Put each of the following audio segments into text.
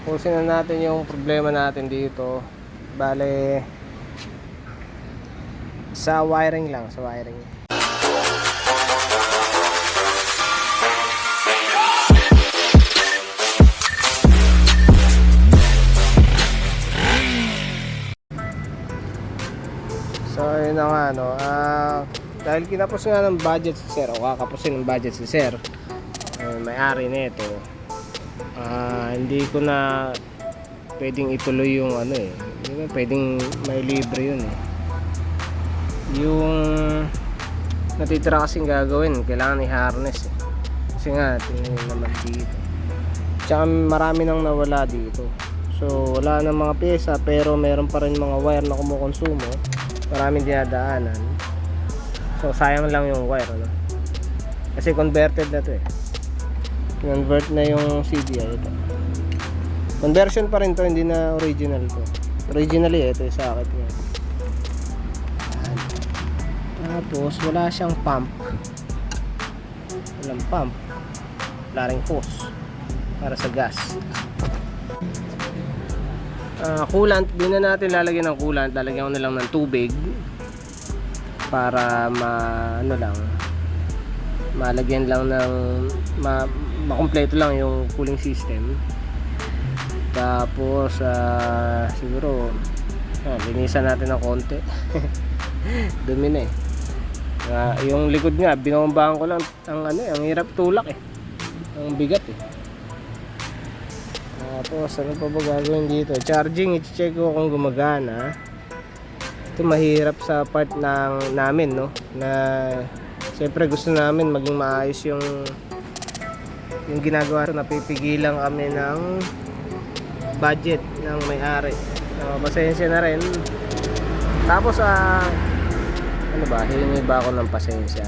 tapusin na natin yung problema natin dito. Bale, sa wiring lang, sa wiring. So ayun na nga no, dahil kinapos nga ng budget si sir, o kakapusin ng budget si sir, may-ari nito, hindi ko na pwedeng ituloy yung ano eh, hindi na pwedeng may libre yun eh. Yung natitira kasing gagawin, kailangan i-harness eh. Kasi nga, tingnan naman dito, tsaka marami nang nawala dito. So wala na mga pyesa, pero meron pa rin mga wire na kumukonsumo, maraming dinadaanan. So sayang lang yung wire ano? Kasi converted na to eh, convert na yung CDI ito. Conversion pa rin to, hindi na original to. Originally ito yung socket niya. Tapos wala siyang pump, walang pump, wala ring hose para sa gas. Coolant, di na natin lalagyan ng coolant, lalagyan ko na lang ng tubig para malagyan lang ng makumpleto lang yung cooling system. Tapos siguro linisan natin ng konti. Dumi na eh. Yung likod nga binombahan ko lang, ang hirap tulak eh, ang bigat eh. Tapos ano pa ba gagawin dito? Charging, i-check ko kung gumagana. Ito mahirap sa part namin no, na siyempre gusto namin maging maayos yung ginagawa. So, napipigilan kami ng budget ng may-ari. Pasensya na rin. Tapos ano ba, hihingi ba ako ng pasensya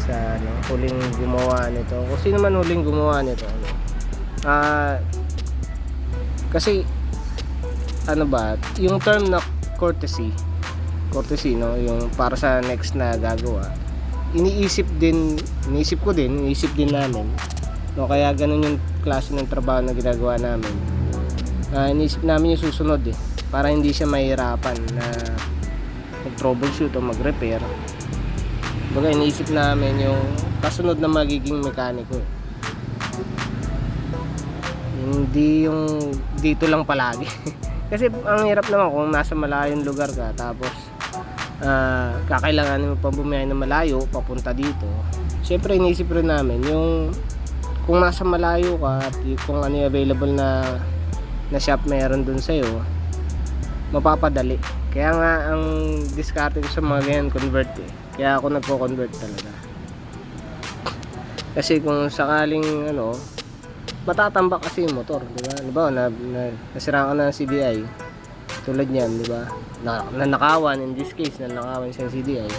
sa huling gumawa nito? Kung sino man huling gumawa nito, kasi ano ba, yung term na courtesy no, yung para sa next na gagawa, iniisip din namin no, kaya ganun yung klase ng trabaho na ginagawa namin. Iniisip namin yung susunod eh, para hindi siya mahirapan na mag-troubleshoot o mag-repair. Baga iniisip namin yung kasunod na magiging mekaniko eh. Hindi yung dito lang palagi. Kasi ang hirap naman kung nasa malayong lugar ka, tapos kakailanganin mo pa bumiyahe na malayo papunta dito. Siyempre iniisip rin namin yung kung nasa malayo ka at kung ano yung available na shop meron dun sa'yo, mapapadali. Kaya nga ang diskarte ko sa mga ganyan, convert eh. Kaya ako nagko-convert talaga. Kasi kung sakaling matatambak kasi yung motor, di ba? Di ba, nasiraan ka na ng CDI. Tulad niyan, di ba? Nanakawan, in this case, nanakawan siya ng CDI.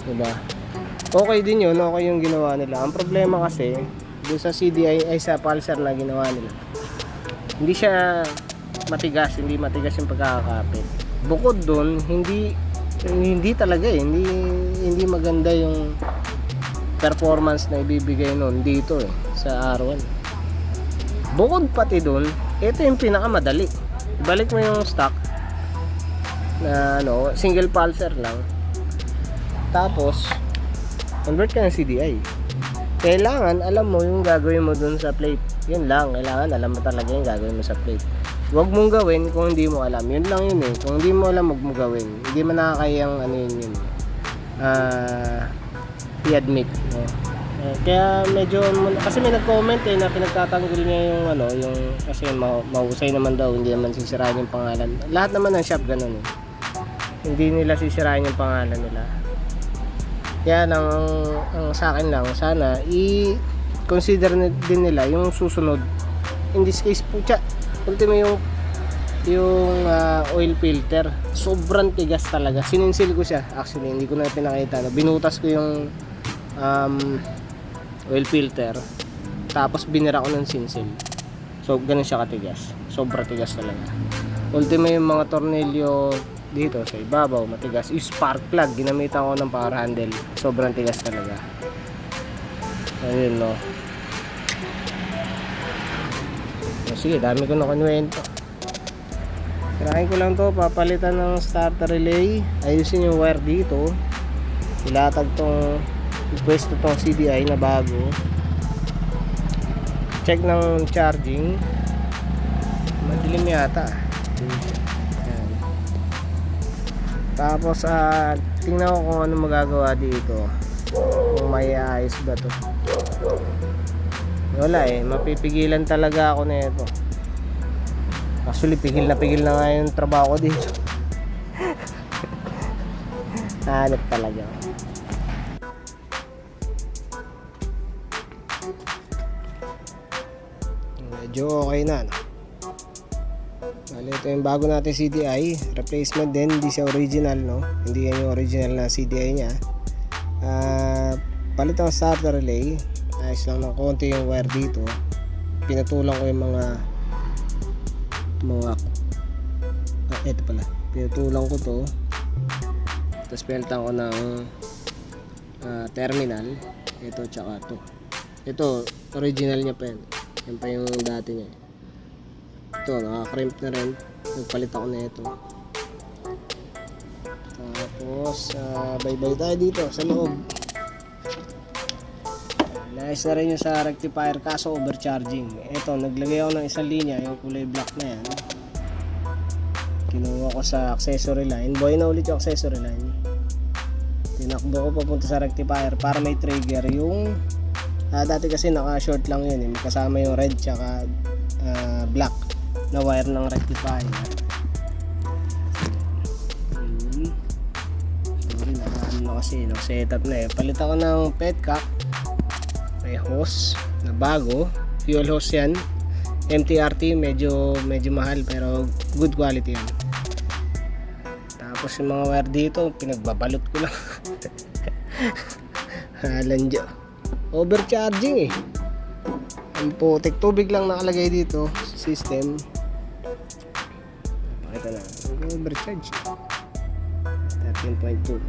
Di ba? Okay din yun, okay yung ginawa nila. Ang problema kasi, doon sa CDI ay sa pulsar na ginawa nila, hindi siya matigas, hindi matigas yung pagkakakapit. Bukod doon, hindi talaga eh, hindi maganda yung performance na ibibigay noon dito eh, sa R1. Bukod pati doon, ito yung pinakamadali. Ibalik mo yung stock na single pulsar lang, tapos convert ka ng CDI. Kailangan alam mo yung gagawin mo dun sa plate. Yun lang, kailangan alam mo talaga yung gagawin mo sa plate. Huwag mong gawin kung hindi mo alam. Yun lang yun eh. Kung hindi mo alam, huwag mo gawin. Hindi man nakakayang yun. I-admit. No? Kaya medyo, kasi may nag-comment eh na pinagtatanggol niya yung kasi mahusay naman daw, hindi naman sisirain yung pangalan. Lahat naman ng shop ganun eh. Hindi nila sisirain yung pangalan nila. Kaya lang, ang sa akin lang, sana i-consider din nila yung susunod. In this case, ultimo yung oil filter. Sobrang tigas talaga. Sininsil ko siya. Actually, hindi ko na pinakita. Binutas ko yung oil filter. Tapos binira ko ng sinsil. So, ganun siya katigas. Sobrang tigas talaga. Ultimo yung mga tornilyo dito sa ibabaw, matigas. Yung spark plug, ginamitan ko ng power handle. Sobrang tigas talaga. Ayun no. Sige, dami ko na kinuwento. Tirahin ko lang to, papalitan ng starter relay, ayusin yung wire dito, ilatag tong pwesto tong CDI na bago, check ng charging, madilim yata. Yan. Tapos tingnan ko kung ano magagawa dito, kung may ayos ba to. Wala mapipigilan talaga ako na ito. Actually, pigil na nga yung trabaho ko dito. Hanap talaga. Medyo okay na, no? Bale, ito yung bago natin CDI. Replacement din, hindi siya original, no? Hindi yan yung original na CDI niya. Palit ang starter relay. Ayos lang ng konti yung wire dito. Pinatulang ko yung mga eto pala, pinutulang ko to, tapos pinalitan ko ng terminal. Ito tsaka ito original niya pa yan pa yung dati niya. Ito naka-crimp na rin, nagpalit ako na ito. Tapos bye tayo dito sa loob. Nice na rin yung sa rectifier, kaso overcharging. Ito, naglagay ako ng isang linya, yung kulay black na yan. Kinuha ko sa accessory line. Buhay na ulit yung accessory line. Tinakbo ko papunta sa rectifier para may trigger. Yung dati kasi naka-short lang yun. May kasama yung red tsaka black na wire ng rectifier. Sorry, nakaano na kasi. Setup na palit ako ng petcock. May hose na bago, fuel hose yan, MTRT, medyo mahal pero good quality yan. Tapos yung mga wire dito pinagbabalot ko lang. Halandyo, overcharging ang putik, tubig lang nakalagay dito sa system. Pakita na, overcharge 13.2.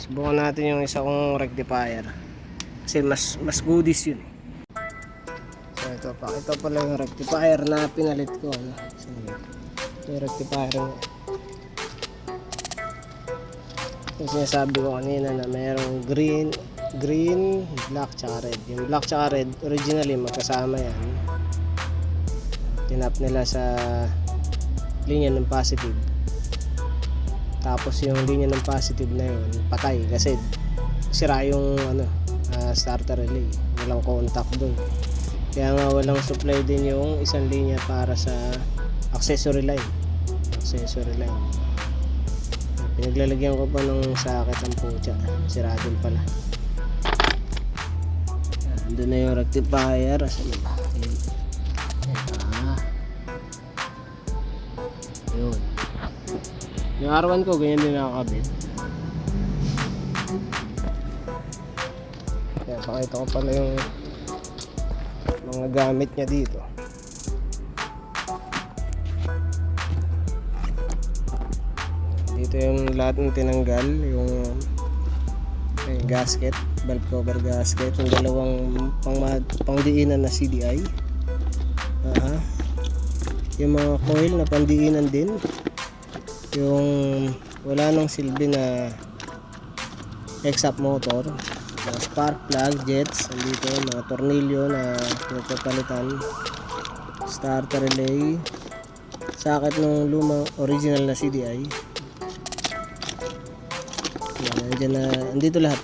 Subukan natin yung isa kong rectifier kasi mas goodies yun. So ito pala yung rectifier na pinalit ko, no? So, yung rectifier nga. Yung sinasabi ko kanina na mayroong green, black tsaka red. Yung black tsaka red originally magkasama yan. Tinap nila sa linya ng positive. Tapos yung linya ng positive na yun patay kasi sira yung starter relay, walang contact dun, kaya nga walang supply din yung isang linya para sa accessory line. Pinaglalagyan ko pa ng socket ang putya, sira din pala. Andun na yung rectifier. Asan na ba? Yun. Yung R1 ko ganyan din nakakabit. Kaya pakita ko pala yung mga gamit niya dito. Dito yung lahat ng tinanggal, yung gasket, valve cover gasket, yung dalawang pangdiinan na CDI. Yung mga coil na pandiinan din. Yung wala nang silbi na exhaust motor, mga spark plug, jets, andito mga tornilyo na pinapalitan, starter relay, socket ng lumang original na CDI. Yan, andyan na, andito lahat.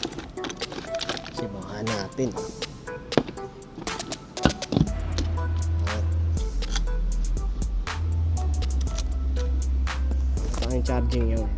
Sibahan natin. Ang charging yun.